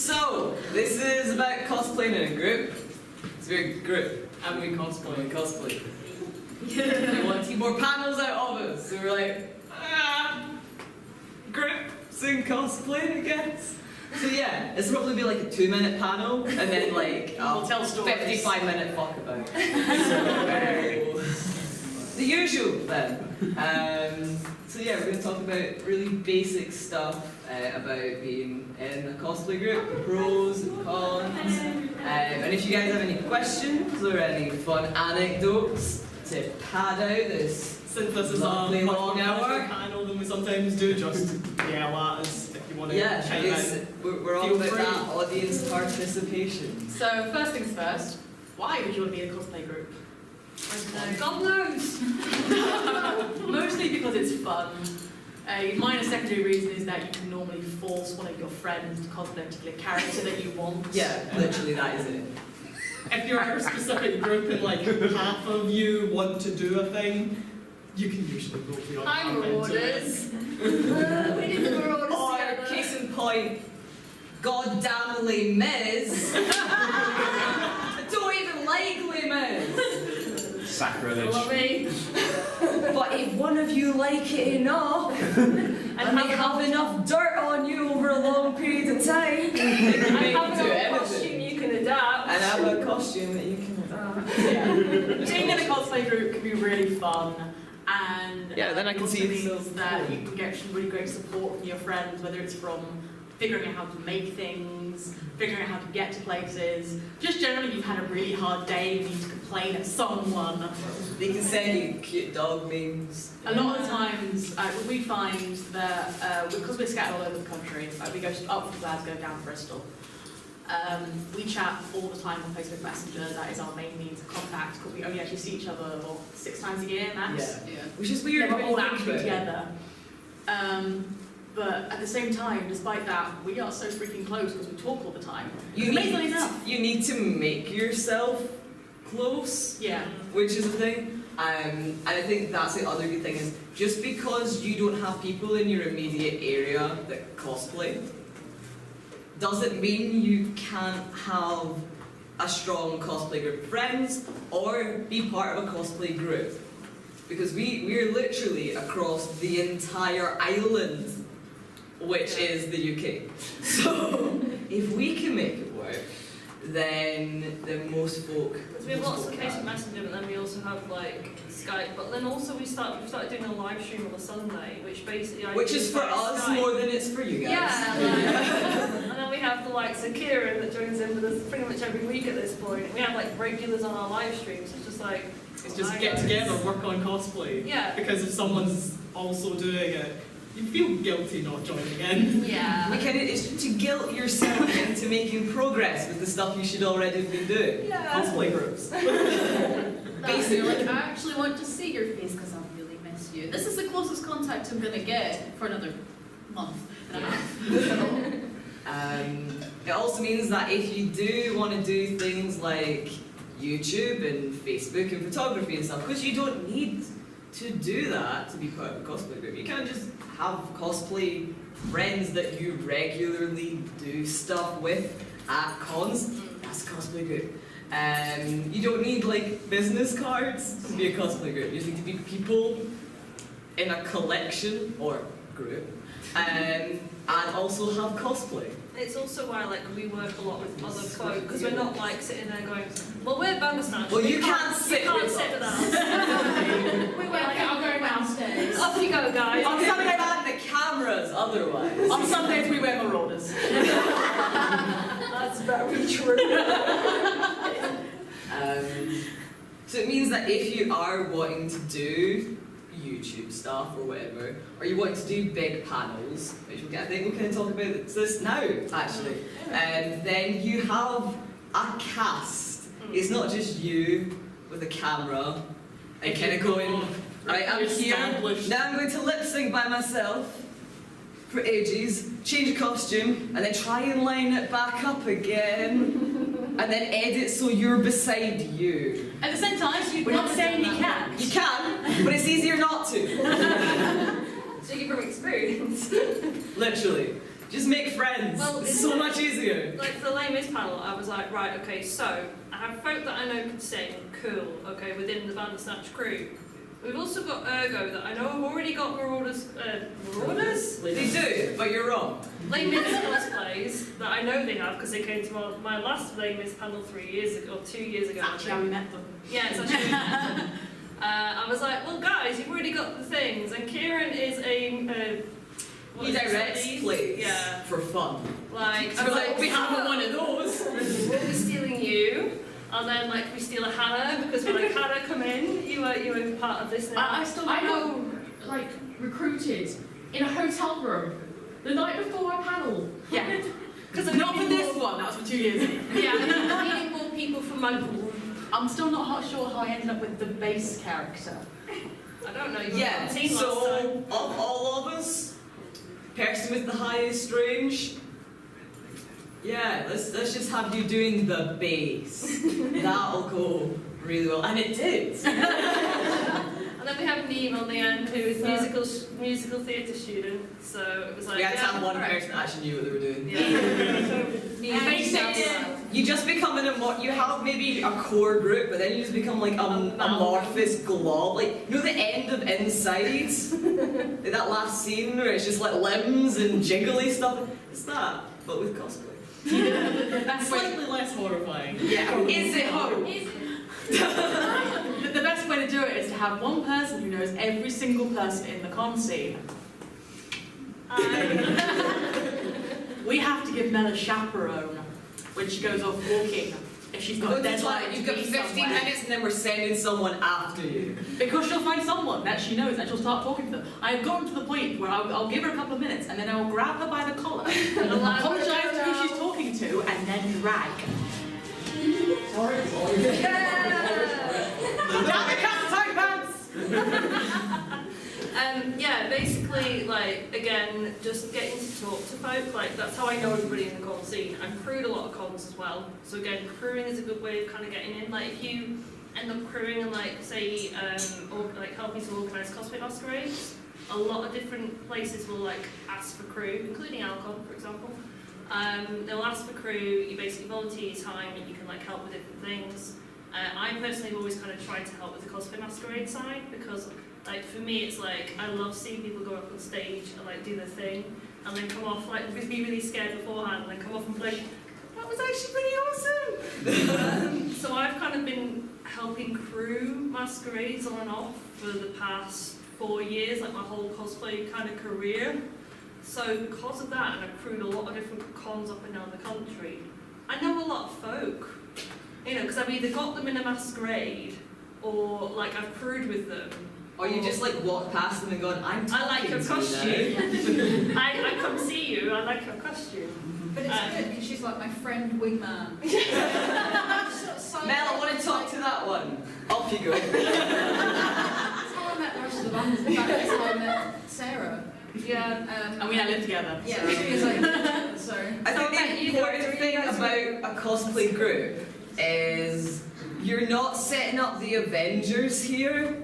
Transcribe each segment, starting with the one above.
So, this is about cosplaying in a group. It's a very group. And we cosplay. We cosplay. We want to see more panels out of us. So we're like, groups in cosplay, I guess. So yeah, it's probably be like a 2-minute panel, and then like We'll tell stories. 55-minute fuck about. The usual then. So yeah, we're going to talk about really basic stuff about being in a cosplay group, the pros and cons. And if you guys have any questions or any fun anecdotes to pad out this Since this is a lovely much long more casual hour. panel than we sometimes do, just yell at us if you want to Yeah, chime in. we're all Feel about free. that audience participation. So, first things first, why would you want to be in a cosplay group? God knows! Mostly because it's fun. A minor secondary reason is that you can normally force one of your friends to cosplay a particular character that you want. Yeah, literally that is it. If you're in a specific group and like half of you want to do a thing, you can usually go for your I'm half into it. Marauders. We did the Marauders Or, together. case in point, goddamnly Miz. I don't even like Les Mis. Sacrilege. Love me. But if one of you like it enough, and they have enough dirt on you over a long period of time, I have a costume you can adapt. And I have a costume that you can adapt. Yeah. Being in a cosplay group can be really fun, and Yeah, then I can it also see means yourself. that you can get some really great support from your friends, whether it's from figuring out how to make things, figuring out how to get to places. Just generally, you've had a really hard day and you need to complain at someone. They can send you cute dog memes. A lot of times, we find that because we're scattered all over the country, we go up from Glasgow, down to Bristol. We chat all the time on Facebook Messenger. That is our main means of contact, because we only actually see each other 6 times a year max. Yeah. Which is weird. Never when all you think actually about it. together. But at the same time, despite that, we are so freaking close because we talk all the time. You Amazingly need, enough. you need to make yourself close, Yeah. which is the thing. And I think that's the other good thing is just because you don't have people in your immediate area that cosplay, doesn't mean you can't have a strong cosplay group of friends or be part of a cosplay group. Because we're literally across the entire island, which is the UK. So if we can make it work, then most folk. Because we have lots of Facebook Messenger, but then we also have like Skype. But then also we started doing a live stream on a Sunday, which basically Which is for us Skype. more than it's for you guys. Yeah, like, and then we have the likes of Kieran that joins in with us pretty much every week at this point. We have like regulars on our live streams. It's just like It's just hi, get guys. together, work on cosplay. Yeah. Because if someone's also doing it, you feel guilty not joining in. Yeah. It's to guilt yourself into making progress with the stuff you should already have been doing. Yeah. Cosplay groups. Basically, Like, I actually want to see your face because I really miss you. This is the closest contact I'm going to get for another month and a half. It also means that if you do want to do things like YouTube and Facebook and photography and stuff, because you don't need to do that to be part of a cosplay group. You can just have cosplay friends that you regularly do stuff with at cons. That's a cosplay group. You don't need like business cards to be a cosplay group. You just need to be people in a collection or group, and also have cosplay. it's also why like we work a lot with other folk because we're not like sitting there going, well, we're Bandursnatch. Well, you can't sit you can't with sit with us. us. We went I'll go downstairs. Off you go, guys. On Sunday night, the cameras otherwise. On Sundays, we wear Marauders. That's very true. So it means that if you are wanting to do YouTube stuff or whatever, or you want to do big panels, which I think we'll kind of talk about this now, actually, then you have a cast. It's not just you with a camera and kind of going, right, I'm here, now I'm going to lip sync by myself for ages, change costume, and then try and line it back up again, and then edit so you're beside you. At the same time, we're not saying you can't. You can, but it's easier not to. Speaking from experience. Literally. Just make friends. Well, it's so much easier. Like for the Les Mis panel, I was like, right, okay, so I have folk that I know can sing, cool, okay, within the Bandursnatch crew. We've also got Ergo that I know have already got Marauders? They do, but you're wrong. Les Mis cosplays that I know they have because they came to my last Les Mis panel 3 years ago, or 2 years ago. Actually, how we met them. Yeah, it's actually. I was like, well, guys, you've already got the things, and Kieran is a. He directs plays for fun. Like, So like, we have one of those. We'll be stealing you, and then like we steal a Hannah because we're like, Hannah, come in. You are part of this now. I got like recruited in a hotel room the night before a panel. Yeah. Because Not for this one, that was for 2 years ago. Yeah, I'm needing more people from my group. I'm still not sure how I ended up with the base character. I don't know. You were Yeah, on the team last so time. of all of us, person with the highest range, yeah, let's just have you doing the bass. That'll go really well, and it did. And then we have Neve on the end, who is musical theatre student. So it was like We had to have one person that actually knew what they were doing. Yeah. You just become you have maybe a core group, but then you just become like amorphous glob. Like, you know the end of Inside? Like that last scene where it's just like limbs and jiggly stuff? It's that, but with cosplay. That's slightly less horrifying. Yeah. Is it hope? The best way to do it is to have one person who knows every single person in the con scene. We have to give Mel a chaperone when she goes off walking. If she's got a deadline, You've got 15 minutes and then we're sending someone after you. Because she'll find someone that she knows and she'll start talking to them. I've gotten to the point where I'll give her a couple of minutes and then I'll grab her by the collar and apologise to who she's talking to and then drag. Yeah, basically, like, again, just getting to talk to folk, like, that's how I know everybody in the con scene. I've crewed a lot of cons as well, so again, crewing is a good way of kind of getting in. Like, if you end up crewing and, like, say, helping to organise cosplay masquerades, a lot of different places will, like, ask for crew, including Alcon, for example. They'll ask for crew, you basically volunteer your time, and you can, like, help with different things. I personally have always kind of tried to help with the cosplay masquerade side, because like for me it's like I love seeing people go up on stage and like do their thing and then come off like be really scared beforehand and then come off and be like, that was actually pretty awesome. So I've kind of been helping crew masquerades on and off for the past 4 years, like my whole cosplay kind of career. So because of that, and I've crewed a lot of different cons up and down the country, I know a lot of folk. You know, because I've either got them in a masquerade, or like I've crewed with them. Or you just like walk past them and go, I like your costume. I come see you, I like your costume. But it's good because she's like my friend wingman. Mel, I want to talk to that one. Off you go. That's how I met the rest of the band. In fact, that's how I met Sarah. Yeah. And we now live together. Yeah, 2 years later. So. I think the important thing about a cosplay group is you're not setting up the Avengers here.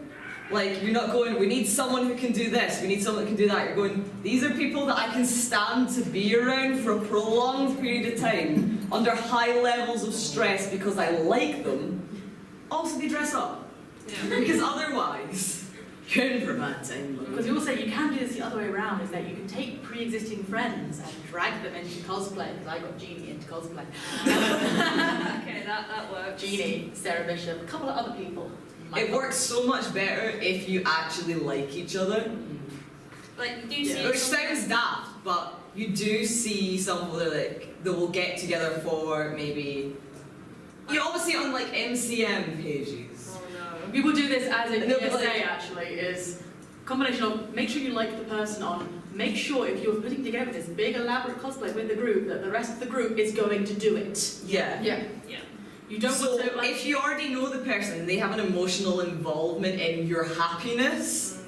Like, you're not going, we need someone who can do this, we need someone who can do that. You're going, these are people that I can stand to be around for a prolonged period of time under high levels of stress because I like them. Also, they dress up. Yeah. Because otherwise, you're in for a bad time. Because you also, you can do this the other way around, is that you can take pre-existing friends and drag them into cosplay, because I got Jeannie into cosplay. Okay, that works. Jeannie, Sarah Bishop, a couple of other people. It works so much better if you actually like each other. Like, you do see Which sounds daft, but you do see some that will get together for maybe. You always see it on like MCM pages. Oh no. People do this as a No, but PSA like- actually, is a combination of make sure you like the person on, make sure if you're putting together this big elaborate cosplay with the group that the rest of the group is going to do it. Yeah. Yeah. You don't So want to like... if you already know the person and they have an emotional involvement in your happiness,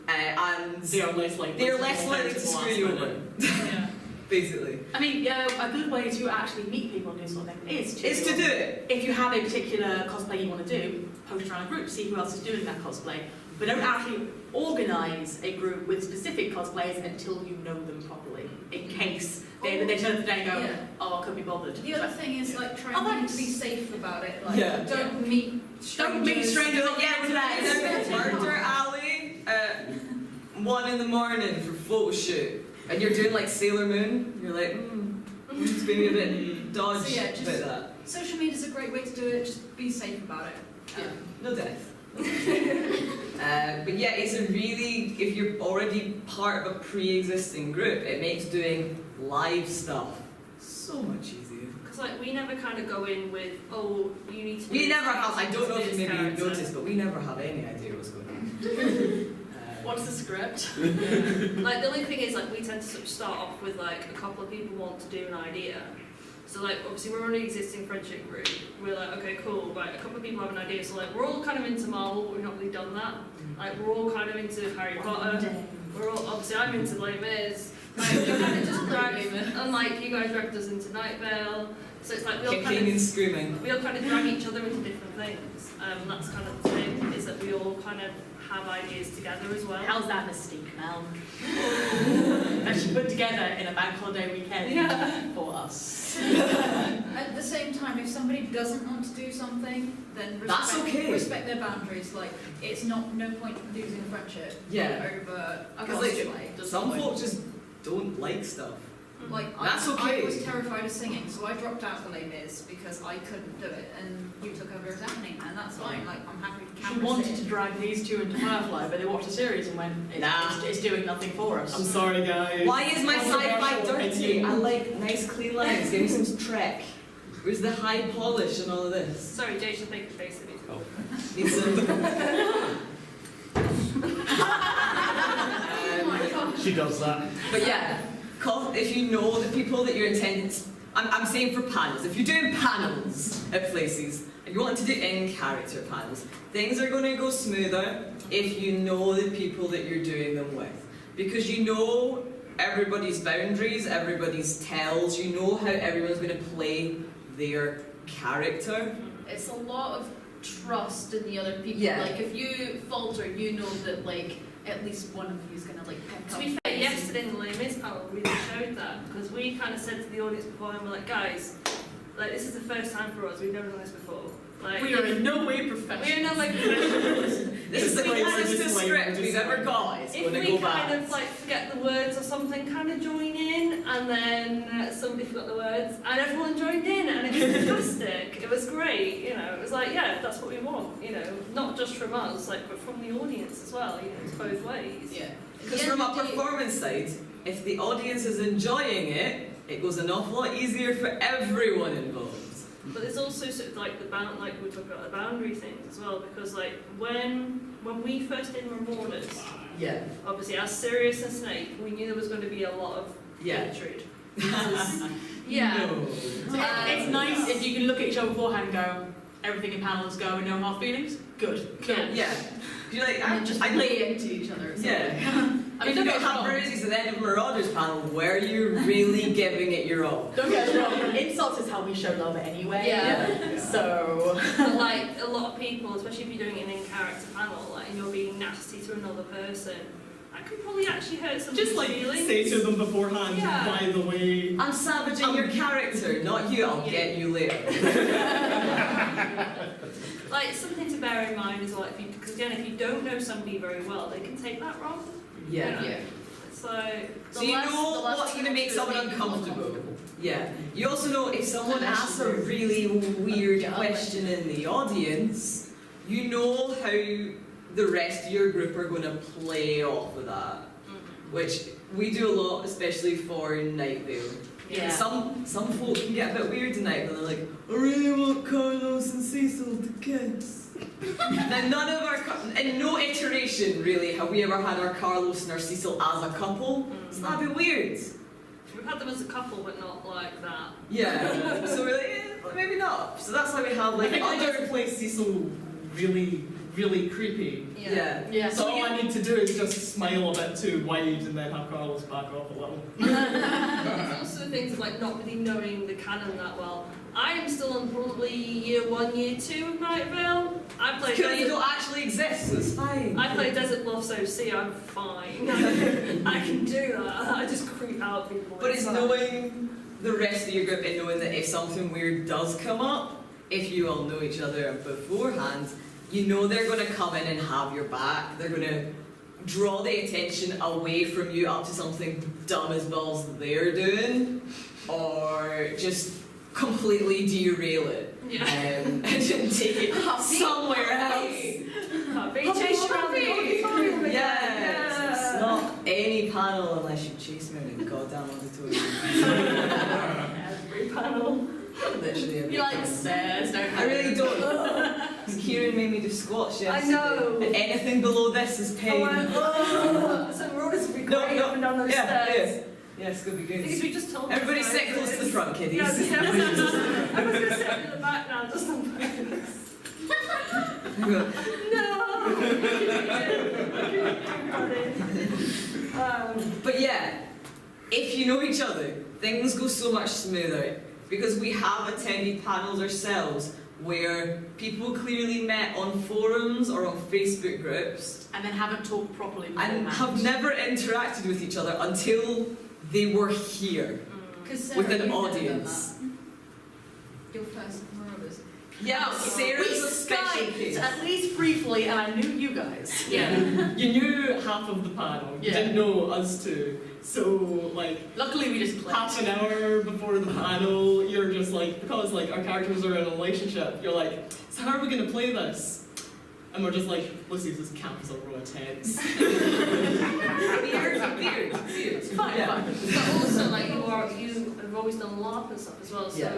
and They are less likely they're to less fall likely into to the screw last you minute. over, Yeah. basically. I mean, a good way to actually meet people and do sort of thing is Is to do it. If you have a particular cosplay you want to do, post around a group, see who else is doing that cosplay. but don't actually organise a group with specific cosplays until you know them properly, in case they turn up the day and go, Yeah. oh, I couldn't be bothered. The other thing is like Oh, trying to thanks. be safe about it. Like Yeah. don't meet strangers. today. Murder Alley at 1 in the morning for photo shoot, and you're doing like Sailor Moon. You're like, just being a bit dodgy So, yeah, just- about that. Social media is a great way to do it. Just be safe about it. No death. But yeah, it's a really, if you're already part of a pre-existing group, it makes doing live stuff so much easier. Because like we never kind of go in with, oh, you need to. We do never this have, I don't know if this maybe you've character. noticed, but we never have any idea what's going on. What's the script? Like the only thing is like we tend to sort of start off with like a couple of people want to do an idea. So like obviously we're an existing friendship group. We're like, okay, cool, right, a couple of people have an idea. So like we're all kind of into Marvel, but we've not really done that. Like we're all kind of into Harry Potter. We're all obviously I'm into Les Mis. Like we kind of just drag, and like you guys dragged us into Night Vale. So it's like we all Kicking kind and of screaming. drag each other into different things. That's kind of the thing, is that we all kind of have ideas together as well. How's that mystique, Mel? That she put together in a bank holiday weekend for us. At the same time, if somebody doesn't want to do something, then That's okay. respect their boundaries. Like it's no point losing a friendship Yeah. over a 'Cause, like, cosplay. Some folk just don't like stuff. Like That's I okay. was terrified of singing, so I dropped out for Les Mis because I couldn't do it, and you took over examining, and that's fine. Like I'm happy to She camera wanted sit. to drag these two into Firefly, but they watched the series and went, it's doing nothing for us. I'm sorry, guys. Why is my sci-fi Controversial dirty? opinion. I like nice clean lines. Give me some Trek. Where's the high polish and all of this? Sorry, Jay should make a face at me. Need some. She does that. But yeah, if you know the people that you're intending, I'm saying for panels, if you're doing panels at places and you want to do in-character panels, things are going to go smoother if you know the people that you're doing them with. Because you know everybody's boundaries, everybody's tells, you know how everyone's going to play their character. It's a lot of trust in the other people. Yeah. Like if you falter, you know that like at least one of you is gonna like pick To up. be fair, yesterday in the Les Mis panel, we really showed that because we kind of said to the audience before, and we're like, guys, like this is the first time for us. We've never done this before. Like We are in no way professional. we are not like professionals. This is the Disclaimer, closest disclaimer, script we've ever got. It's If going to we go kind bad. of like forget the words or something, kind of join in, and then somebody forgot the words, and everyone joined in, and it was fantastic. It was great, you know. It was like, yeah, that's what we want, you know, not just from us, like, but from the audience as well. You know, it's both ways. Yeah. Because from a performance side, if the audience is enjoying it, it goes an awful lot easier for everyone involved. But there's also sort of like like we talked about the boundary things as well, because like when we first did Marauders, Yeah. obviously as Sirius and Snape, we knew there was going to be a lot of Yeah. hatred. Yeah. No. It's nice if you can look at each other beforehand and go, everything in panels go and no hard feelings. Good. Cool. Yeah. You're like, And just I play into each other. So. Yeah. I mean, don't look get at us wrong. bruises at the end of Marauders panel. Where you really giving it your all? Don't get us wrong, insults is how we show love anyway. Yeah. So. But like a lot of people, especially if you're doing an in-character panel, like and you're being nasty to another person, that could probably actually hurt someone's Just like feelings. say to them beforehand, Yeah. by the way. I'm savaging your character, not you. I'll get you later. Like it's something to bear in mind as well, because again, if you don't know somebody very well, they can take that wrong. Yeah. Yeah. So So you know the last what's going to thing make to someone make people uncomfortable. Yeah. You also know if someone Unless asks a you're really weird Yeah. question in the audience, you know how the rest of your group are going to play off of that. Which we do a lot, especially for Night Vale. Yeah. Some folk can get a bit weird tonight, but they're like, I really want Carlos and Cecil to kiss. Now none of our, in no iteration really have we ever had our Carlos and our Cecil as a couple, so that'd be weird. we've had them as a couple, but not like that. Yeah, so we're like, well, maybe not. So that's why we have I like think I other, just play Cecil really, really creepy. yeah. Yeah. So all I need to do is just smile a bit too wide and then have Carlos back off a little. There's also things of like not really knowing the canon that well. I am still on probably year 1, year 2 of Night Vale. I played Because you Day, don't actually exist, so it's fine. I played off, so see, I'm fine. I can do that. I just creep out people. But it's knowing the rest of your group and knowing that if something weird does come up, if you all know each other beforehand, you know they're going to come in and have your back. They're going to draw the attention away from you up to something dumb as balls that they're doing, or just completely derail it. Yeah. And take it somewhere else. Chase you around the Yes. It's not any panel unless you chase me around the goddamn auditorium. Every panel. Literally every You like panel. stairs, don't you? I really don't. Kieran made me do squats yesterday. I know. And anything below this is pain. So we're all just be No, great no. up and down those Yeah, stairs. yeah, it's gonna be Because good. we just told Everybody us, sit close to the front, kiddies. Yeah, because everyone's just, everyone's going to sit in the back now, just on purpose. But yeah, if you know each other, things go so much smoother because we have attended panels ourselves where people clearly met on forums or on Facebook groups And then haven't talked properly and beforehand. have never interacted with each other until they were here with an audience. Your first Morovas. Yeah, We Sarah's a special case. Skyped at least briefly, and I knew you guys. Yeah. You knew half of the panel. You Yeah. didn't know us two. So, like, Luckily, we just clicked. half an hour before the panel, you're just like, because like our characters are in a relationship, you're like, so how are we gonna play this? And we're just like, let's use this campus a row of tents. Beard. It's fine, Yeah. fine. But also, like, you have always done LARP and stuff as well, so Yeah.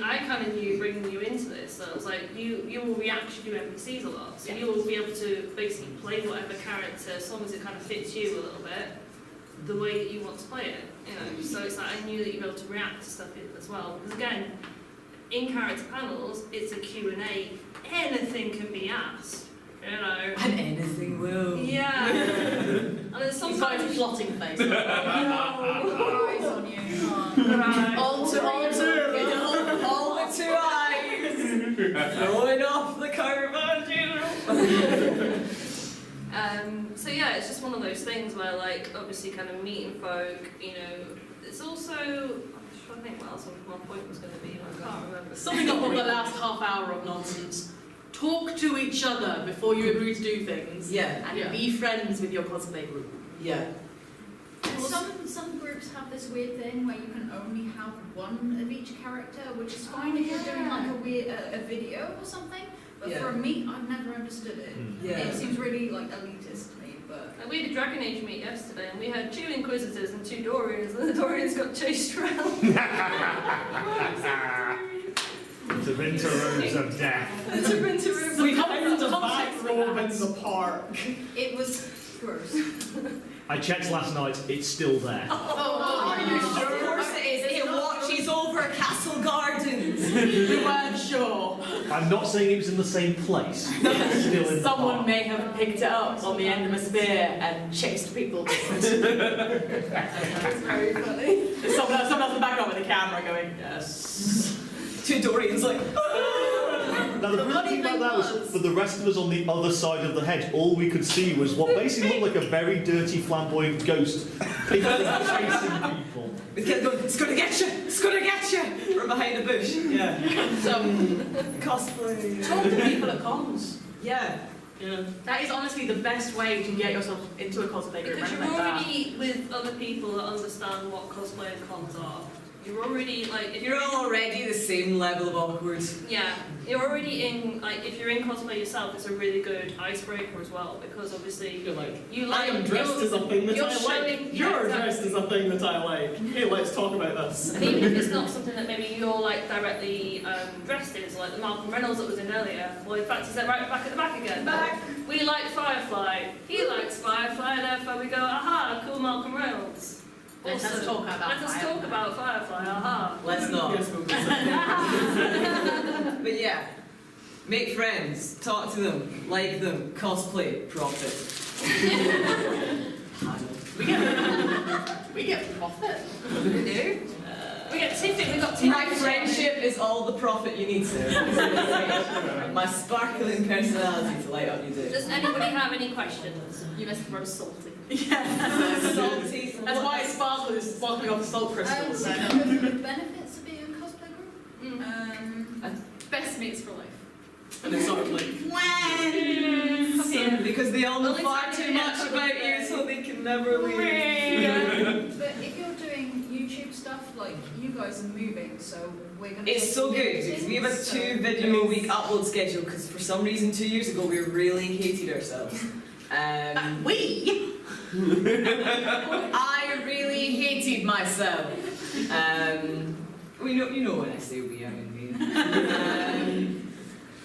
I kind of knew bringing you into this, so it was like, you will react to NPCs a lot, so you will be able to basically play whatever character, as long as it kind of fits you a little bit, the way that you want to play it, you know, so it's like, I knew that you'd be able to react to stuff as well, because again, in character panels, it's a Q&A, anything can be asked, you know. And anything will. Yeah. And then He's got sometimes his plotting face. Eyes on you. All the two eyes. Throwing off the carpet, you know. So yeah, it's just one of those things where, like, obviously kind of meeting folk, you know, it's also, I'm trying to think what else my point was going to be, I can't remember. Summing up on the last half hour of nonsense. Talk to each other before you agree to do things. Yeah, And be friends with your cosplay group. yeah. Some groups have this weird thing where you can only have one of each character, which is fine if you're doing like a video or something. But Yeah. for me, I've never understood it. Yeah. It seems really like elitist to me, but And we had a Dragon Age meet yesterday, and we had 2 Inquisitors and 2 Dorians, and the Dorians got chased around. The winter robes of death. It's a winter room. We come found from a back context robe for in that. the park. it was gross. I checked last night, it's still there. Are you Of course it is. It watches over Castle Gardens. We weren't sure. I'm not saying it was in the same place. It's still in the Someone park. may have picked it up on the end of a spear and chased people. That's very funny. someone else in the background with a camera going, yes. 2 Dorians like. Now the weird thing about that was, for the rest of us on the other side of the hedge, all we could see was what basically looked like a very dirty, flamboyant ghost chasing people. It's gonna get you. It's gonna get you from behind a bush. Yeah. Cosplay. Talk to people at cons. Yeah. Yeah. That is honestly the best way to get yourself into a cosplay group. Because you're like that. already with other people that understand what cosplay and cons are. You're already, like, if You're all already the same level of awkward. yeah, you're already in, like, if you're in cosplay yourself, it's a really good icebreaker as well, because obviously You're like, you I like, am dressed you're- as a thing that you're I showing- like. yeah, You're exactly. dressed as a thing that I like. Hey, let's talk about this. And even if it's not something that maybe you're like directly dressed in, so like the Malcolm Reynolds that was in earlier, well in fact he's right back at the back again. Back. We like Firefly, he likes Firefly, therefore we go, aha, cool Malcolm Reynolds. Let us Awesome. talk about Let us talk Firefly. about Firefly, aha. Let's not. Yes, we'll But yeah, make friends, talk to them, like them, cosplay, profit. We get profit. We do. We get Tiffany, we got Tiffany. My friendship is all the profit you need, sir. My sparkling personality to light up your day. Does anybody have any questions? You must be most salty. Salty. That's why it sparkles sparkling off salt crystals. The benefits of being a cosplay group? Best mates for life. And it's sort of like, Because they all know Only far time too you much get about to you, so they can never leave. But if you're doing YouTube stuff, like, you guys are moving, so we're going to... It's so good because we have a 2-video a week upload schedule because for some reason 2 years ago we really hated ourselves. We? I really hated myself. You know when I say we, I mean me.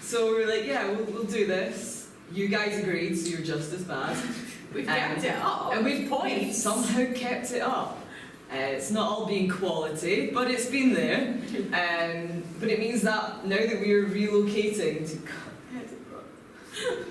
So we were like, yeah, we'll do this. You guys agreed, so you're just as bad. We've kept it up. And we've somehow kept it up. It's not all being quality, but it's been there. But it means that now that we are relocating to Edinburgh,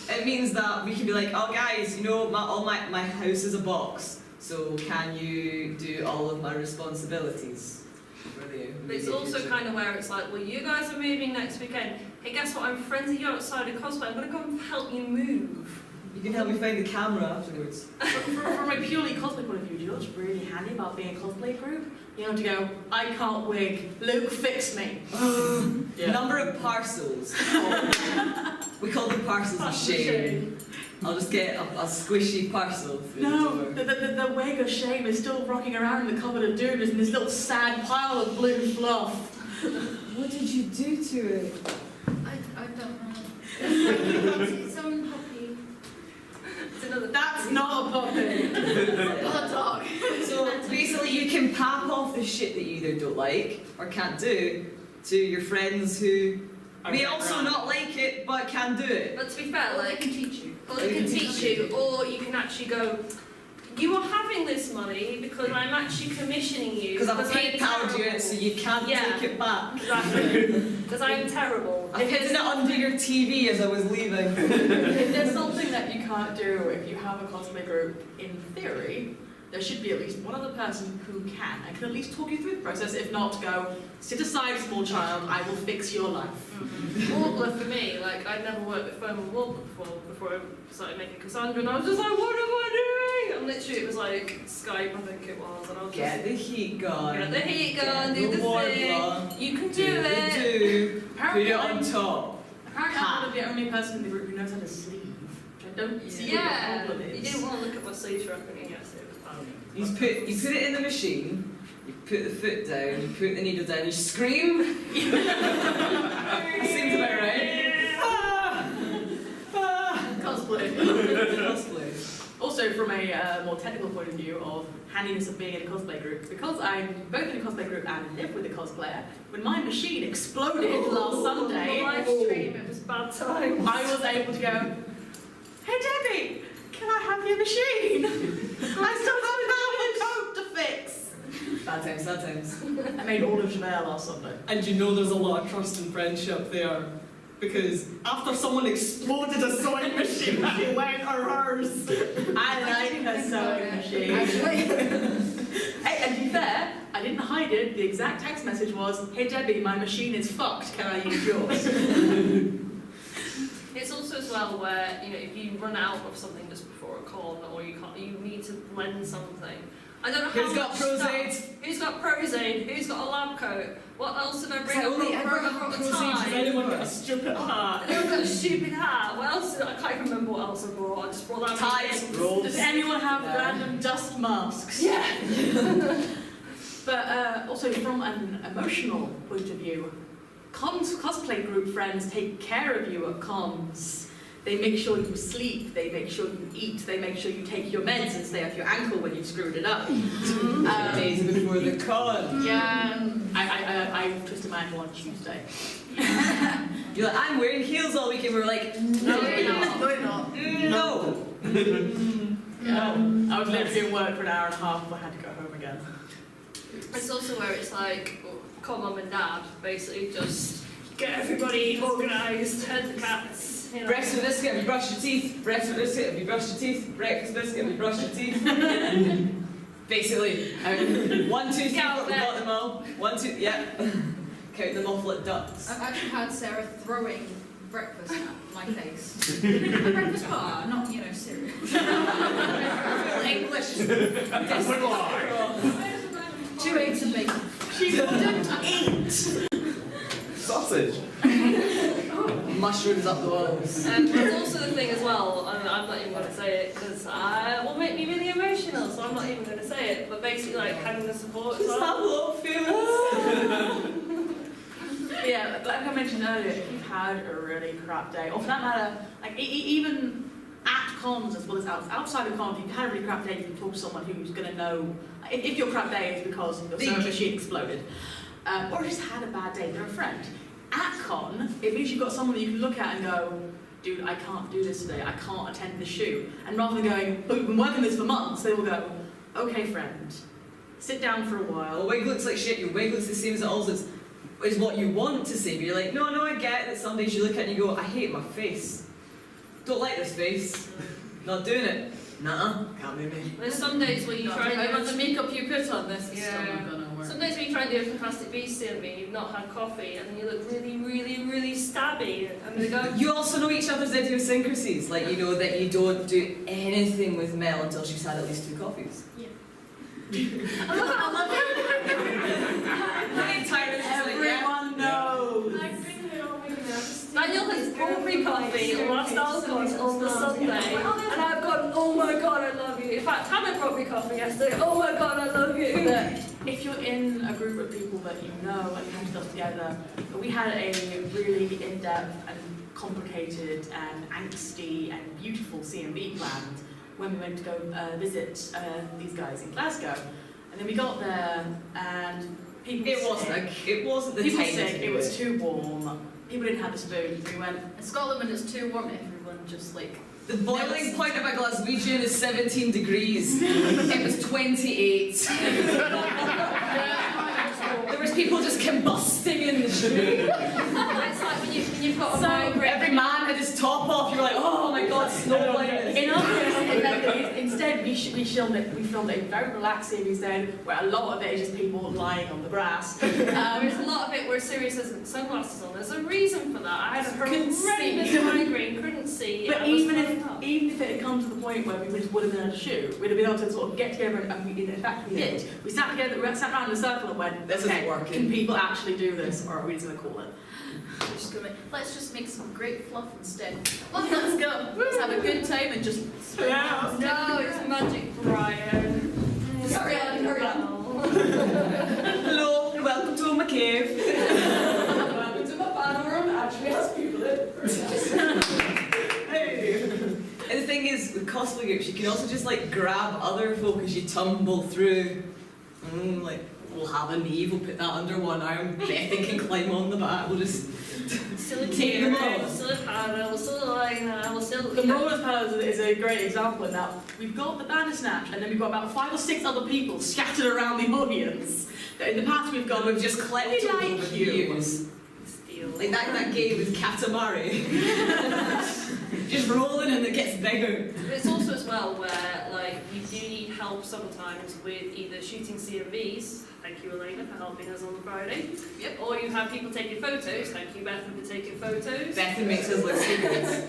it means that we can be like, oh guys, you know, my house is a box, so can you do all of my responsibilities for you? But it's also kind of where it's like, well, you guys are moving next weekend. Hey, guess what? I'm friends with you outside of cosplay. I'm going to come help you move. You can help me find the camera afterwards. From a purely cosplay point of view, do you know what's really handy about being a cosplay group? You know, to go, I can't wig, Luke, fix me. Number of parcels. We call them parcels of shame. I'll just get a squishy parcel through No, the door. the wig of shame is still rocking around in the cupboard of doom in this little sad pile of blue fluff. What did you do to it? I don't know. It's its own puppy. It's another. That's not a puppy. Not a dog. So basically you can pap off the shit that you either don't like or can't do to your friends who may also not like it but can do it. But to be fair, Or they like, can teach you. or they can teach you, or you can actually go, you are having this money because I'm actually commissioning you. Because I've PayPal'd you it so you can't take it back. Exactly. Because I'm terrible. I've hidden it under your TV as I was leaving. If there's something that you can't do if you have a cosplay group, in theory, there should be at least one other person who can and can at least talk you through the process. If not, go, sit aside, small child, I will fix your life. Warbler for me, like, I'd never worked with foam and Warbler before I started making Cassandra, and I was just like, what am I doing? And literally it was like Skype, I think it was, and I was Get the heat gun. Get the heat gun, do the Warbler. thing, you can do Do the it. do. Put Apparently, it on top. Apparently I'm the only person in the group who knows how to sleeve. Which I don't see Yeah, what the problem you is. didn't want to look at my sleeves for everything, yes, it was bad. You put it in the machine, you put the foot down, you put the needle down, you scream. Seems about right. Cosplay. Cosplay. Also, from a more technical point of view of handiness of being in a cosplay group, because I'm both in a cosplay group and live with a cosplayer, when my machine exploded last Sunday, The live stream, it was bad times. I was able to go, hey Debbie, can I have your machine? I still have half a coat to fix. Bad times, bad times. I made all of Janelle last Sunday. and you know there's a lot of trust and friendship there. Because after someone exploded a sewing machine, she went for hers. I like her sewing machine. Hey, and to be fair, I didn't hide it. The exact text message was, hey Debbie, my machine is fucked, can I use yours? It's also as well where, you know, if you run out of something just before a con, or you need to lend something. I don't know how Who's got much Prozaid? stuff- Who's got Prozaid? Who's got a lab coat? What else did I bring? I only I ever brought got a Prozaid. Does tie. anyone got a stupid hat? I've got a stupid hat. What else did I can't even remember what else I brought. I just brought that Ties, many rolls. Does anyone have No. random dust masks? Yeah. But also from an emotional point of view, cosplay group friends take care of you at cons. They make sure you sleep, they make sure you eat, they make sure you take your meds and stay off your ankle when you've screwed it up. Days before the con. Yeah, I twisted my ankle on Tuesday. You're like, I'm wearing heels all weekend. We're like, no, you're not. No, you're not. No. I was literally doing work for an hour and a half before I had to go home again. It's also where it's like, call mum and dad, basically just get everybody organised, head the cats. You know. Breakfast biscuit, have you brushed your teeth? Breakfast biscuit, have you brushed your teeth? Breakfast biscuit, have you brushed your teeth? Basically, 1, 2, 3, Count we got them all. 1, 2, yeah. Count them off like ducks. I've actually had Sarah throwing breakfast at my face. A breakfast bar, not, cereal. English. 2 eggs and bacon. She wouldn't eat. Sausage. Mushrooms up the walls. There's also the thing as well, and I'm not even going to say it because it will make me really emotional, so I'm not even going to say it, but basically like having the support as Just have a well. little feelings. Yeah, like I mentioned earlier, if you've had a really crap day, or for that matter, like even at cons as well as outside of cons, if you've had a really crap day, you can talk to someone who's going to know if your crap day is because your server machine exploded, or just had a bad day, they're a friend. At con, it means you've got someone that you can look at and go, dude, I can't do this today, I can't attend the shoot. And rather than going, but we've been working this for months, they will go, okay friend, sit down for a while. Well, wig looks like shit, your wig looks the same as it always is what you want to say, but you're like, no, I get that some days you look at it and you go, I hate my face. Don't like this face. Not doing it. Nah, can't be me. There's some days where you try and do the makeup you put on this Yeah. still not gonna work. some days when you try and do a Fantastic Beasts CMV, you've not had coffee, and then you look really, really, really stabby, and they go, You also know each other's idiosyncrasies, like you know that you don't do anything with Mel until she's had at least 2 coffees. Everyone knows. Daniel has brought me coffee last Alcon on the Sunday, and I've gone, oh my god, I love you. In fact, Hannah brought me coffee yesterday, oh my god, I love you. That if you're in a group of people that you know and you have stuff together, we had a really in-depth and complicated and angsty and beautiful CMV planned when we went to go visit these guys in Glasgow. And then we got there and people It wasn't the people time sick, to it do was too warm, people didn't have the spoons, we went, In Scotland, when it's too warm, everyone just like. The boiling point of a Glaswegian is 17 degrees. It was 28. There was people just combusting in the street. It's like when you've got a So, migraine. Every man had his top off. You're like, oh my god, snow blindness. in our case, instead we filmed a very relaxed series then, where a lot of it is just people lying on the grass. There's a lot of it where Sirius has sunglasses on. There's a reason for that. I had a Couldn't see. horrendous migraine, couldn't see. But I was even fucked up. if it had come to the point where we just would have been able to shoot, we'd have been able to sort of get together and we, in fact we did. We sat around in a circle and went, This isn't okay, working. can people actually do this, or are we just going to call it? Let's just make some great fluff instead. Well, let's go. Let's have a good time and just. No, it's Magic Brian. Hurry on. Hello, and welcome to my cave. Welcome to my panel room, actually has people in. Hey. And the thing is, with cosplay groups, you can also just like grab other folk as you tumble through. Like, we'll have a knee, we'll put that under one arm. Bethan can climb on the back. We'll just Still a take them Kira, all. we're still a Hannah, we're still a Lina, we're still. The rollers panel is a great example of that. We've got the Bandursnatch, and then we've got about 5 or 6 other people scattered around the audience. That in the past we've gone, We've just collected We like over you. views. Like that game with Katamari. Just rolling and it gets bigger. But it's also as well where like you do need help sometimes with either shooting CMVs, thank you Elena for helping us on the Friday. Yep. Or you have people taking photos, thank you Bethan for taking photos. Bethan makes us look stupid.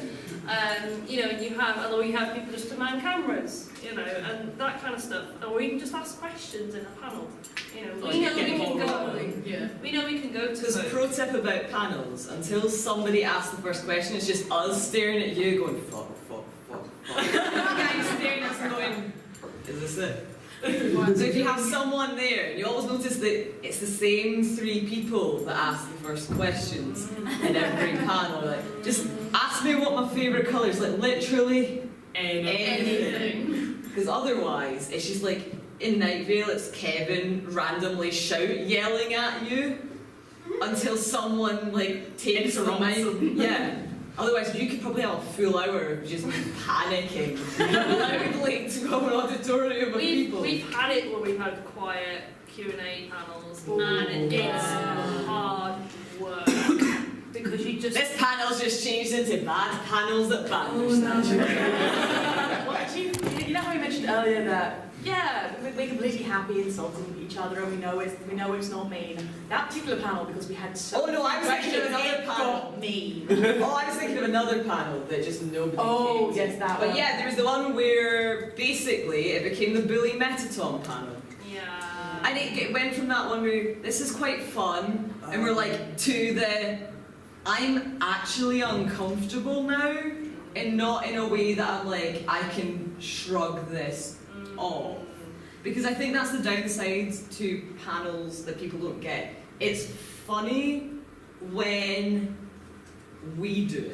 You know, and you have people just to man cameras, you know, and that kind of stuff. Or you can just ask questions in a panel. You know, we know we can go. Yeah. We know we can go to Because those. pro tip about panels, until somebody asks the first question, it's just us staring at you going, fuck. Guys staring at us and going, is this it? So if you have someone there, you always notice that it's the same 3 people that ask the first questions in every panel. Like, just ask me what my favourite colour is, like literally anything. Because otherwise, it's just like in Night Vale, it's Kevin randomly yelling at you until someone like takes the mic. Yeah. Otherwise, you could probably have a full hour of just panicking loudly to an auditorium of people. We've had it where we've had quiet Q&A panels, and it's hard work because you just. This panel's just changed into bad panels at Bandursnatch. Well, actually, you know how we mentioned earlier that Yeah, we're completely happy insulting each other, and we know it's not mean. That particular panel, because we had so. Oh no, I was thinking of another it panel. got mean. Oh, I was thinking of another panel that just nobody Oh, came to. yes, that But one. yeah, there was the one where basically it became the bully metaton panel. Yeah. And it went from that one where this is quite fun, and we're like, to the I'm actually uncomfortable now, and not in a way that I'm like, I can shrug this off. Because I think that's the downside to panels that people don't get. It's funny when we do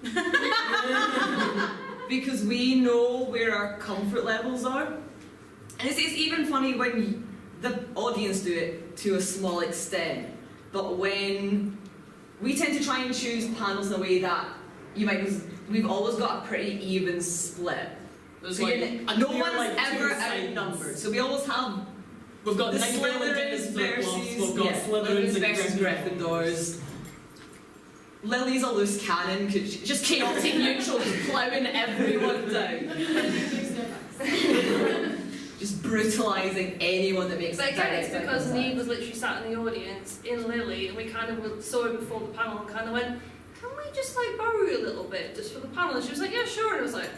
it. Because we know where our comfort levels are. And it's even funny when the audience do it to a small extent. But when we tend to try and choose panels in a way that we've always got a pretty even split. There's So like, no clear, one's like, two ever sides. outnumbered. So we always have We've got the Nightmare Slytherins versus we've got yeah, Slytherins versus and Gryffindors. Lily's a loose cannon, just chaotic neutral, just ploughing everyone down. Just brutalising anyone that makes But it again, it's direct because contact. Neve was literally sat in the audience in Lily, and we kind of saw her before the panel and kind of went, can we just like borrow you a little bit just for the panel? And she was like, yeah, sure. And it was like,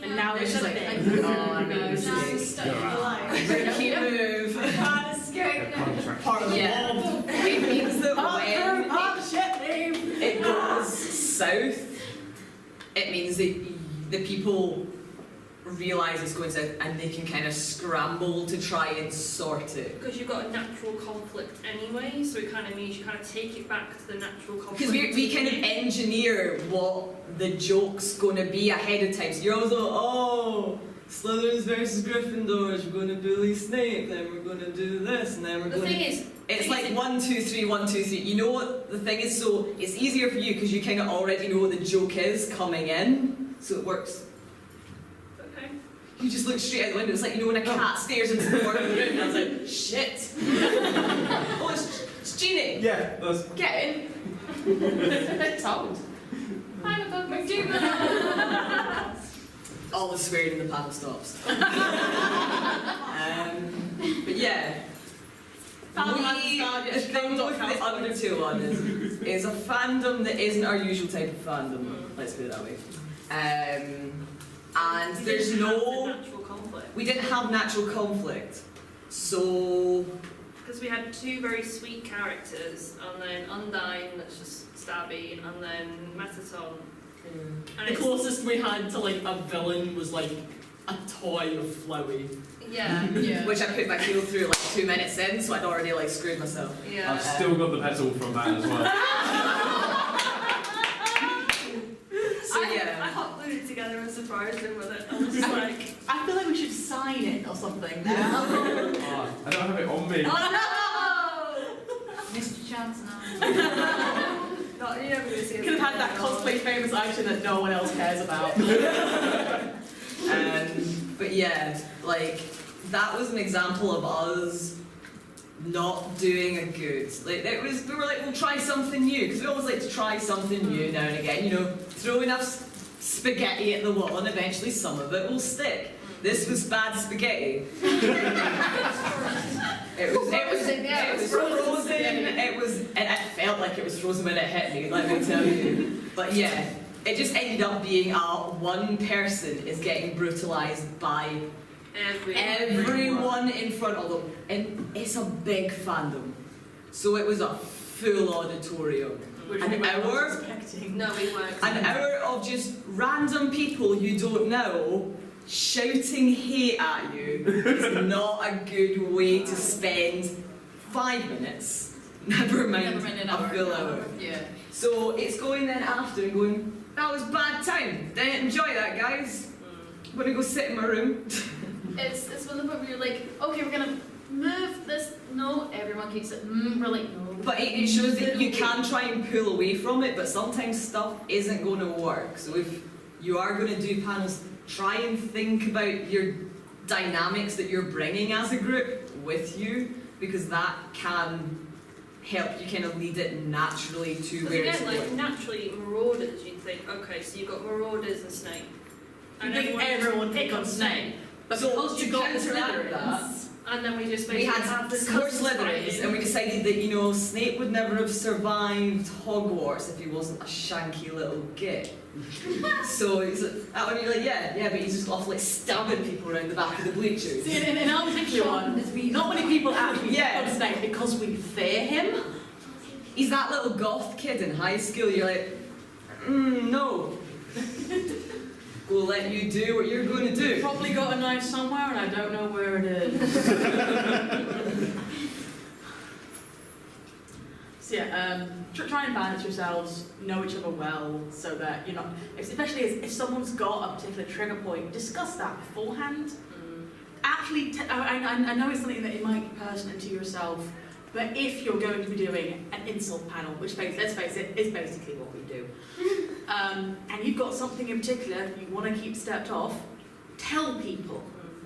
And now It's there's just just like, like, oh, I made a mistake. Stuck in the line. Keep move. Can't escape now. part of the Yeah. wall. It means that when shit, Neve! it goes south, it means that the people realise it's going south and they can kind of scramble to try and sort it. because you've got a natural conflict anyway, so it kind of means you kind of take it back to the natural conflict. Because we kind of engineer what the joke's going to be ahead of time. So you're always like, oh, Slytherins versus Gryffindors, we're going to bully Snape, then we're going to do this, and then we're The going thing to... is, It's like 1, 2, 3, 1, 2, 3. You know what the thing is, so it's easier for you because you kind of already know what the joke is coming in, so it works. okay. You just look straight out the window. It's like, you know, when a cat stares into the corner of the room, and I was like, shit. Oh, it's Jeannie. Yeah, that's. Get in. It's told. I'm a bug All the swearing in the panel stops. But yeah. The thing with the Undertale one is a fandom that isn't our usual type of fandom. Let's put it that way. And You there's didn't have the no... natural conflict. We didn't have natural conflict. So... Because we had two very sweet characters, and then Undyne, that's just stabby, and then Metaton. And The it's, closest we had to like a villain was like a toy of Flowey. yeah, Yeah. Which I put my heel through like 2 minutes in, so I'd already like screwed myself. yeah. I've still got the petal from that as well. So I yeah. hot glued it together and surprised him with it. I was just like, I feel like we should sign it or something now. Oh, I don't have it on me. oh Missed your chance now. no! Not, you're never going to see it. Could have had that cosplay famous action that no one else cares about. But yeah, like that was an example of us not doing a good. Like we were like, we'll try something new because we always like to try something new now and again. You know, throw enough spaghetti at the wall and eventually some of it will stick. This was bad spaghetti. It was frozen. It felt like it was frozen when it hit me. Let me tell you. But yeah. It just ended up being one person is getting brutalised by everyone in front of them. And it's a big fandom. So it was a full auditorium. Which An we weren't hour? expecting. No, we weren't. An hour of just random people you don't know shouting hate at you is not a good way to spend 5 minutes. Never mind an a hour. full hour. Yeah. So it's going then after and going, that was bad time. Didn't enjoy that, guys. I'm gonna go sit in my room. It's one of the point where you're like, okay, we're gonna move this. No, everyone keeps it. We're like, no. But it shows that you can try and pull away from it, but sometimes stuff isn't going to work. So if you are going to do panels, try and think about your dynamics that you're bringing as a group with you, because that can help you kind of lead it naturally to Because where it's again, like going. naturally, Marauders, you'd think, okay, so you've got Marauders and Snape. You think everyone pick pick on on Snape? But So because to you got the counteract Slytherins, And then we just we basically had have this more cousins Slytherins, fighting. and we decided that, you know, Snape would never have survived Hogwarts if he wasn't a shanky little git. So he's and you're like, yeah, but he's just off like stabbing people around the back of the bleachers. see, in our particular one, not many people actually Yeah. pick on Snape because we fear him. He's that little goth kid in high school. You're like, no. We'll let you do what you're going to do. Probably got a knife somewhere and I don't know where it is. So yeah, try and balance yourselves, know each other well, so that you're not, especially if someone's got a particular trigger point, discuss that beforehand. Actually, I know it's something that it might be pertinent to yourself, but if you're going to be doing an insult panel, which, let's face it, is basically what we do, and you've got something in particular you want to keep stepped off, tell people.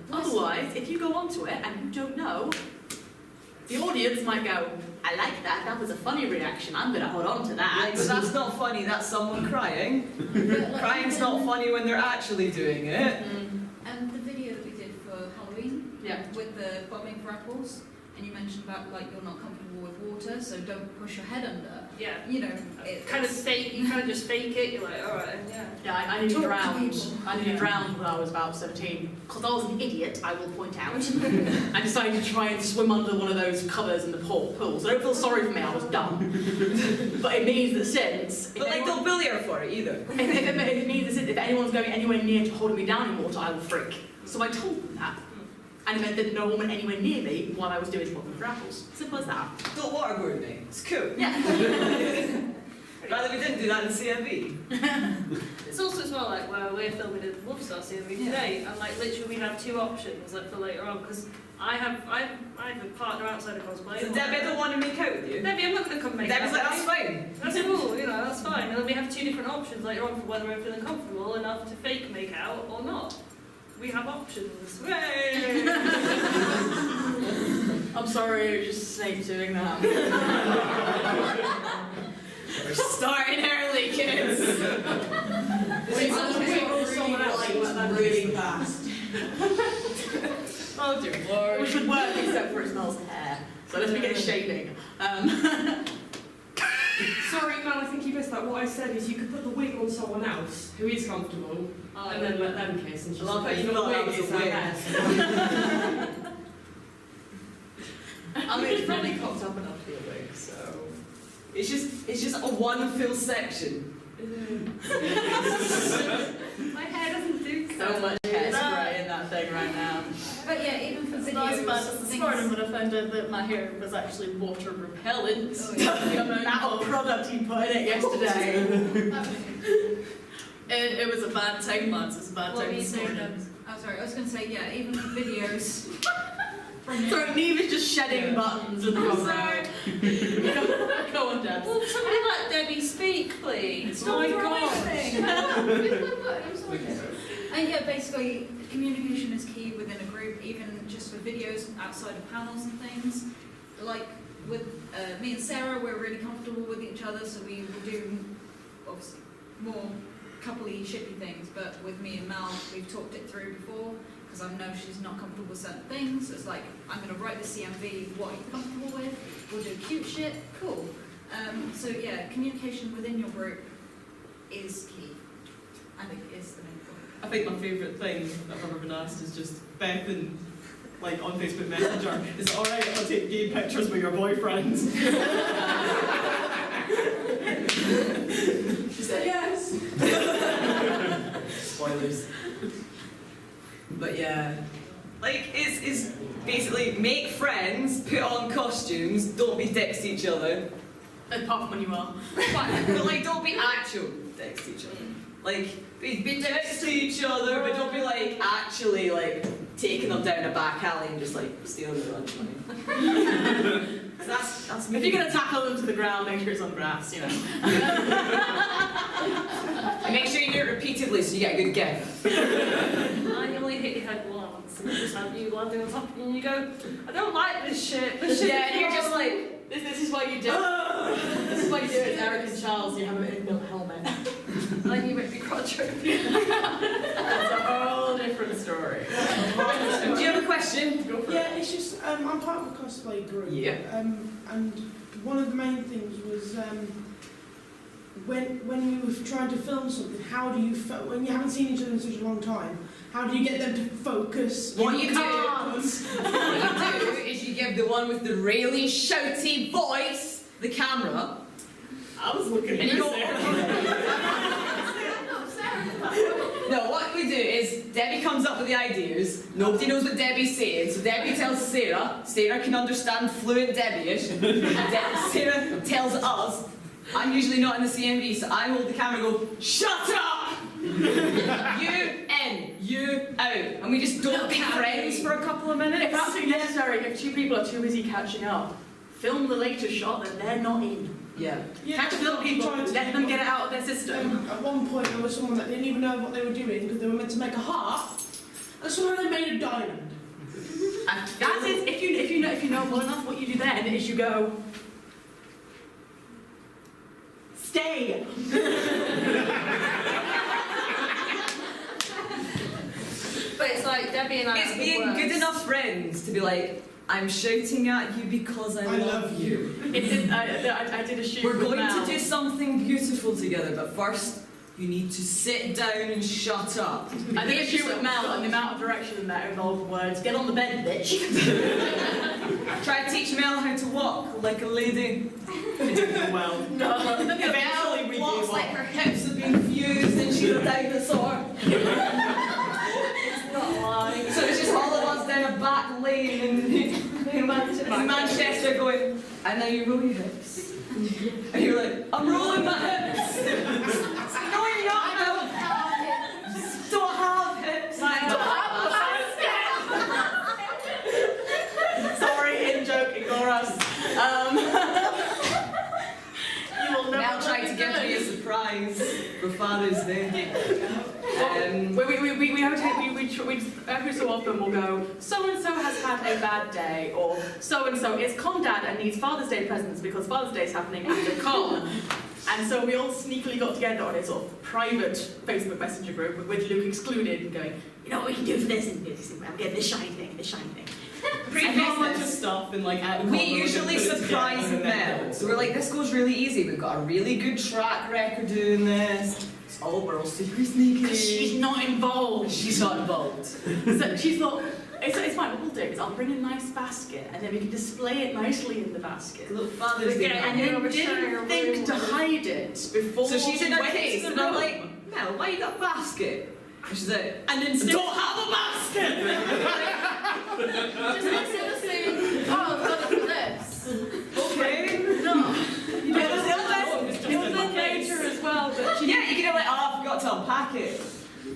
Otherwise, if you go onto it and you don't know, the audience might go, I like that, that was a funny reaction, I'm going to hold on to that. Like, but that's not funny, that's someone crying. But, like, Crying's not funny when they're actually doing it. The video that we did for Halloween Yeah. with the bobbing for apples, and you mentioned about like you're not comfortable with water, so don't push your head under. Yeah. You know, it Kind of fake, you kind of just fake it, you're like, alright, yeah. Yeah, I nearly Talk to drowned. people. I nearly drowned when I was about 17. Because I was an idiot, I will point out. I decided to try and swim under one of those covers in the pool. So don't feel sorry for me, I was dumb. But it means that since... But like, don't bully her for it either. It means that if anyone's going anywhere near to holding me down in water, I will freak. So I told them that. And it meant that no one went anywhere near me while I was doing bobbing for apples. Simple as that. Don't waterboard me. It's cool. Yeah. Rather we didn't do that in CMV. It's also as well like where we're filming a Love Star CMV today, and like literally we have two options like for later on, because I have a partner outside of cosplay. So Debbie, I don't want to make out with you. Debbie, I'm not going to come make Debbie's out like, with that's you. fine. That's cool, you know, that's fine. And then we have two different options later on for whether we're feeling comfortable enough to fake make out or not. We have options. Hooray! I'm sorry, it was just Snape doing that. We're starting early, kids. Really fast. Oh dear Lord. Which would work except for it smells hair. So let's begin shaving. Sorry, man, I think you missed that. What I said is you could put the wig on someone else who is comfortable, and then let them kiss. And I love how you the thought that wig was is a wig. her best. I mean, it's probably cocked up enough to be a wig, so... It's just a one full section. My hair doesn't do So much hairspray in that thing right now. But yeah, even for It's videos, not as bad as this morning things- when I found out that my hair was actually water repellent. Oh, yeah. The amount That of- product you put in it yesterday. It was a bad time, lads. It was a bad What time were you this saying, morning. Oh, sorry, I was going to say, yeah, even for videos. So Neve is just shedding buttons in the I'm front sorry. row. Go on, Deb. Well, somebody let Debbie speak, please. Oh my God. And yeah, basically, communication is key within a group, even just for videos outside of panels and things. Like with me and Sarah, we're really comfortable with each other, so we will do obviously more coupley, shippy things. But with me and Mel, we've talked it through before, because I know she's not comfortable with certain things. So it's like, I'm going to write the CMV, what are you comfortable with? We'll do cute shit, cool. So yeah, communication within your group is key. I think it is the main point. I think my favourite thing that I've ever been asked is just Beth and like on Facebook Messenger. Is it alright if I take gay pictures with your boyfriend? She said yes. Spoilers. But yeah, like it's basically make friends, put on costumes, don't be dicks to each other. Apart from when you are. But like don't be actual dicks to each other. Like be dicks to each other, but don't be like actually like taking them down a back alley and just like stealing their lunch money. That's me. If you're going to tackle them to the ground, make sure it's on grass, you know. And make sure you do it repeatedly so you get a good gift. I only hit your head once, and just have you landing on top of you, and you go, I don't like this shit. This shit Yeah, is and you're just wrong." like, this is what you do. This is what you do as Eric and Charles, you have an inbuilt helmet. And then you make me crotch over. That's a whole different story. question? Go for it. Yeah, it's just I'm part of a cosplay group. Yeah. And one of the main things was when you were trying to film something, how do you when you haven't seen each other in such a long time, how do you get them to focus? What you do is you give the one with the really shouty voice the camera. I was looking And at you you. go. No, what we do is Debbie comes up with the ideas. Nobody knows what Debbie's saying, so Debbie tells Sarah. Sarah can understand fluent Debbie-ish. Sarah tells us. I'm usually not in the CMV, so I hold the camera and go, shut up! You in, you out. And we just don't be friends for a couple of minutes. If absolutely necessary, if two people are too busy catching up, film the later shot that they're not in. Yeah. Catch the people, let them get it out of their system. At one point, there was someone that didn't even know what they were doing because they were meant to make a heart, and somehow they made a diamond. That is, if you know well enough, what you do then is you go, stay. But it's like Debbie and I. It's being good enough friends to be like, I'm shouting at you because I love you. I did a shoot. We're with going Mel. to do something beautiful together, but first you need to sit down and shut up. I did a shoot with Mel, and the amount of direction that involved words. Get on the bed, bitch. Try to teach Mel how to walk like a lady. Well, No. eventually we walks gave like up. her hips have been fused and she's a dinosaur. So it's just all of us down a back lane in Manchester going, and now you roll your hips. And you're like, I'm rolling my hips. No, you're not. I don't have hips. Sorry, in joke, ignore us. You will never Mel tried to give me a surprise for Father's Day. Every so often we'll go, so-and-so has had a bad day, or so-and-so is con-dad and needs Father's Day presents because Father's Day is happening at the con. And so we all sneakily got together on a sort of private Facebook Messenger group with Luke excluded and going, you know what we can do for this? And I'm getting this shiny thing, this shiny thing. And a bunch of stuff and like at the We corner, usually put it surprise together, and then- Mel. So we're like, this goes really easy. We've got a really good track record doing this. It's all we're all super sneaky. Because she's not involved. She's not involved. So she thought, it's fine, what we'll do is I'll bring a nice basket and then we can display it nicely in the basket. Little Father's Day. And then didn't think to hide it before So she's in her went case, into and the I'm room. like, Mel, why you got a basket? And she's like, And then don't have a basket! Just instead of saying, oh, I've got it for this. Okay. No. It Isn't it later as well that she Yeah, you can have like, oh, I forgot to unpack it.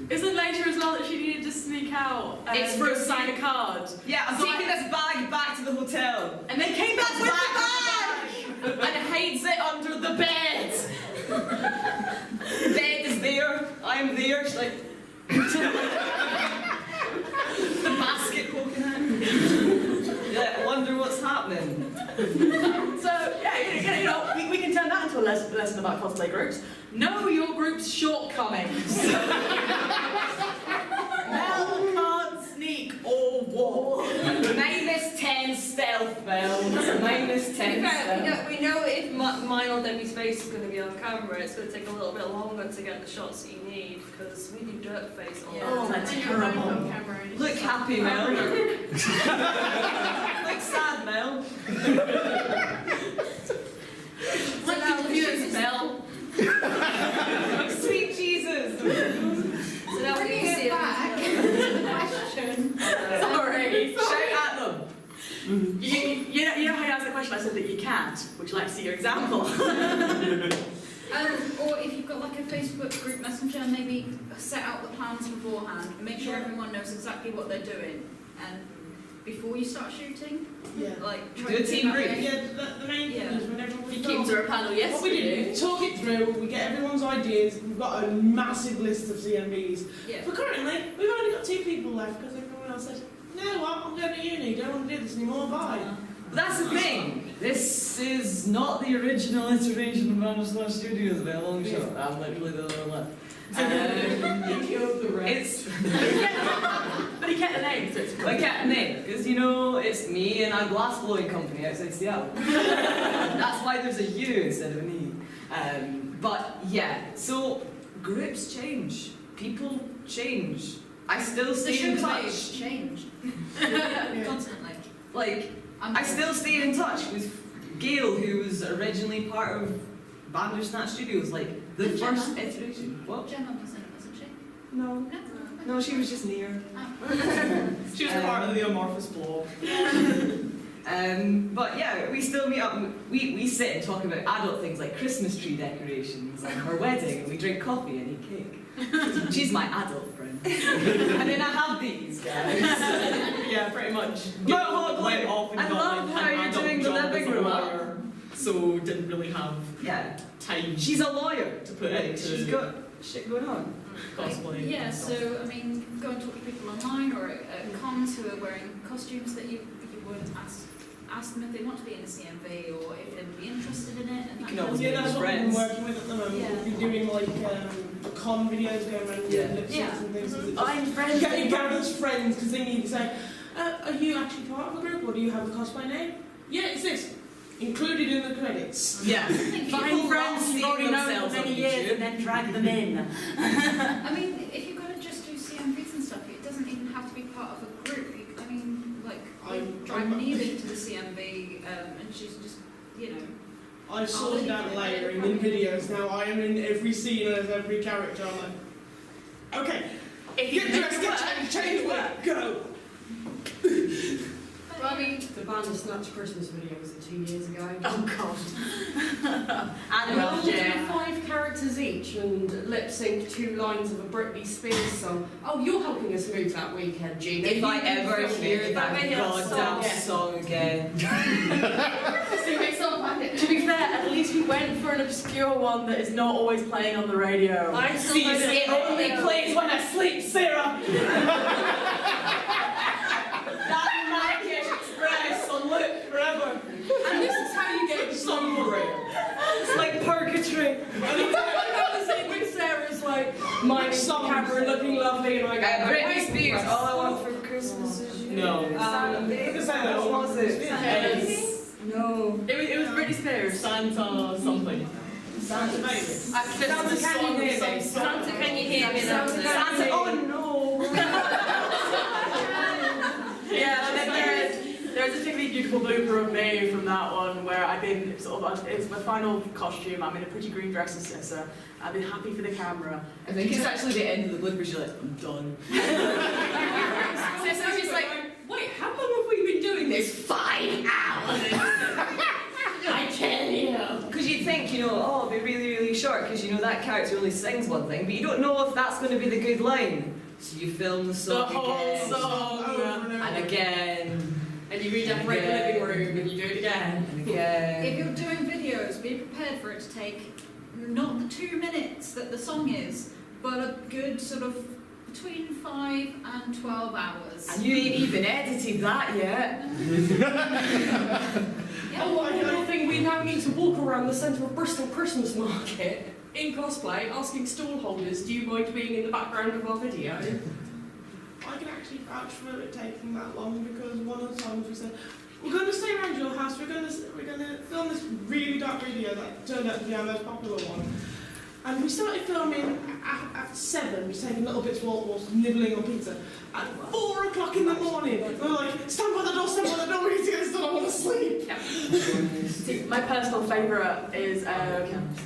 isn't later as well that she needed to sneak out and It's for a sign a card. Yeah, I'm So taking this bag back to the hotel. And they came back with Back the bag! And hides it under the bed. The bed is there. I'm there. She's like, the basket poking out. Yeah, I wonder what's happening. So, yeah, you know, we can turn that into a lesson about cosplay groups. Know your group's shortcomings. Mel can't sneak or walk. -10 stealth, Mel. -10 stealth. We know if mine or Debbie's face is going to be on camera, it's going to take a little bit longer to get the shots that you need because we do dirt face all the Oh, time. that's And you're running terrible. on camera and it's Look just happy, Mel. Look sad, Mel. Look confused, Mel. Sweet Jesus. So now we Bringing can see it back. Question. Sorry. Shout at them. You know how you asked the question, I said that you can't. Would you like to see your example? Or if you've got like a Facebook group messenger, maybe set out the plans beforehand. Make sure everyone knows exactly what they're doing. And before you start shooting, Yeah. like Do try a to do team that group. way. Yeah, the main thing Yeah. is whenever we You film, came to a panel what we yesterday. do, talk it through, we get everyone's ideas, we've got a massive list of CMVs. Yeah. But currently, we've only got 2 people left because everyone else said, no, I'm going to uni, don't want to do this anymore, bye. That's the thing. This is not the original iteration of Bandursnatch Studios by a long shot. I'm literally the other one left. He killed the rest. It's But he kept the name, so it's I can't name because a glass blowing company outside Seattle. That's why there's a U instead of an E. But yeah, so groups change, people change. I still stay in touch. Change. Constantly. Like, I still stay in touch with Gail, who was originally part of Bandursnatch Studios, like the And Gemma. first iteration. What? Gemma was in it, wasn't she? No. No. No, she was just near. She was part of the amorphous blob. But yeah, we still meet up and we sit and talk about adult things like Christmas tree decorations and her wedding, and we drink coffee and eat cake. She's my adult friend. And then I have these guys. Yeah, pretty much. But hold on, Went off and I got love like how an you're adult doing the job as living a room lawyer, so didn't really have Yeah, time she's a lawyer. to put into She's got shit going on. cosplay. Yeah, and stuff. so I mean, go and talk to people online or at cons who are wearing costumes that you would ask them if they want to be in a CMV or if they'd be interested in it. And You that can kind of always Yeah, make that's what we've friends. been working with at the moment. Yeah. We've been doing like the con videos going around Yeah. doing lip syncs Yeah. and things. I'm friends. Getting Gavin's friends because they need to say, are you actually part of a group or do you have a cosplay name? Yeah, it's this. Included in the credits. Yeah. I think Find people friends love you've already known themselves for on many years YouTube. and then drag them in. I mean, if you're going to just do CMVs and stuff, it doesn't even have to be part of a group. I mean, like, I drive Neely to the CMV and she's just, you know. I've sorted out layering in videos now. I am in every scene as every character. I'm like, okay, If you get can dressed, make get it changed, change work, go. Well, I mean, The Bandursnatch Christmas video was 2 years ago. Oh god. And we all Well, do yeah. 5 characters each and lip sync 2 lines of a Britney Spears song. Oh, you're helping us move that weekend, Gina. If I You can ever film hear it. that maybe that's goddamn yeah. song again. To be fair, at least we went for an obscure one that is not always playing on the radio. I still know that it only plays when I sleep, Sarah! That Magic Express on loop forever. And this is how you get sober. It's like purgatory. When Sarah's like, my camera looking lovely, and I go, Britney Spears, all I want for Christmas is you. No. What was it? no. It was Britney Spears. Santa something. Santa Baby. Santa, can you hear me? Santa, can you hear me? Santa, can you hear Oh me? no. Yeah, and then there's a particularly beautiful blooper of me from that one where I've been it's my final costume. I'm in a pretty green dress as Sissa. I've been happy for the camera. I think it's actually the end of the bloopers. You're like, I'm done. So she's like, wait, how long have we been doing this? 5 hours! I tell you! Because you'd think, you know, oh, it'll be really, really short because you know that character only sings one thing, but you don't know if that's going to be the good line. So you film the The song whole again song. and again And you redecorate the living room and you do it again. and again. if you're doing videos, be prepared for it to take not the 2 minutes that the song is, but a good sort of between 5 and 12 hours. And you ain't even edited that yet. Oh, one more thing, we now need to walk around the centre of Bristol Christmas market in cosplay, asking stall holders, do you mind being in the background of our video? I can actually vouch for it taking that long because one of the times we said, we're going to stay around your house, we're going to film this really dark video that turned out to be our most popular one. And we started filming at 7, just taking little bits whilst nibbling on pizza. At 4 o'clock in the morning, we were like, stand by the door, we need to get this done, I want to sleep. See, my personal favourite is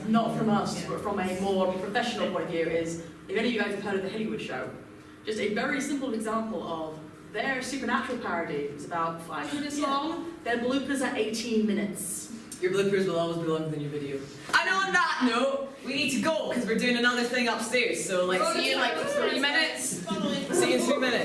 not from us, but from a more professional point of view. Is if any of you guys have heard of the Hollywood Show, just a very simple example of their supernatural parody. It's about 5 minutes long. Their bloopers are 18 minutes. Your bloopers will always be longer than your video. And on that note, we need to go because we're doing another thing upstairs. So like, see you in like 3 minutes. See you in 3 minutes.